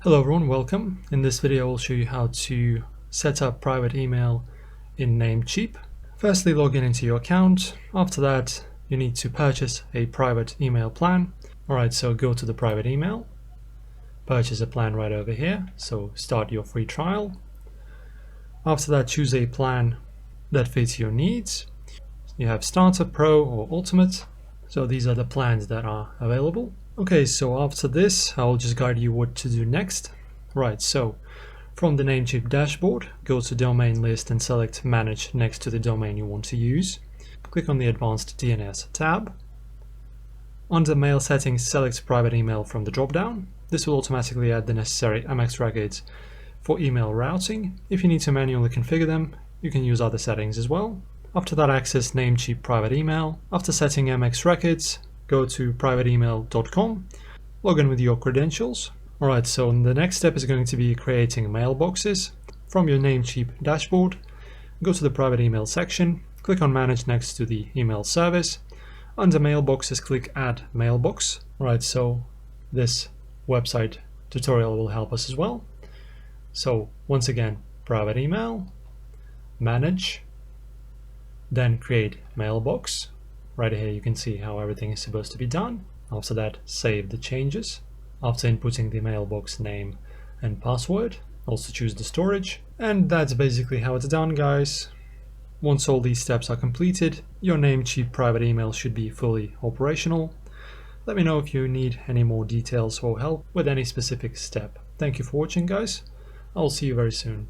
Hello everyone, welcome. In this video I'll show you how to set up private email in Namecheap. Firstly, log in into your account. After that, you need to purchase a private email plan. Alright, so go to the private email, purchase a plan right over here, so start your free trial. After that, choose a plan that fits your needs. You have Starter, Pro or Ultimate, so these are the plans that are available. Okay, so after this, I'll just guide you what to do next. Right, so from the Namecheap dashboard, go to domain list and select manage next to the domain you want to use. Click on the advanced DNS tab. Under mail settings, select private email from the dropdown. This will automatically add the necessary MX records for email routing. If you need to manually configure them, you can use other settings as well. After that, access Namecheap private email. After setting MX records, go to privateemail.com, log in with your credentials. Alright, so the next step is going to be creating mailboxes. From your Namecheap dashboard, go to the private email section, click on manage next to the email service. Under mailboxes, click add mailbox. Alright, so this website tutorial will help us as well. So once again, private email, manage, then create mailbox. Right here you can see how everything is supposed to be done. After that, save the changes. After inputting the mailbox name and password, also choose the storage. And that's basically how it's done, guys. Once all these steps are completed, your Namecheap private email should be fully operational. Let me know if you need any more details or help with any specific step. Thank you for watching, guys. I'll see you very soon.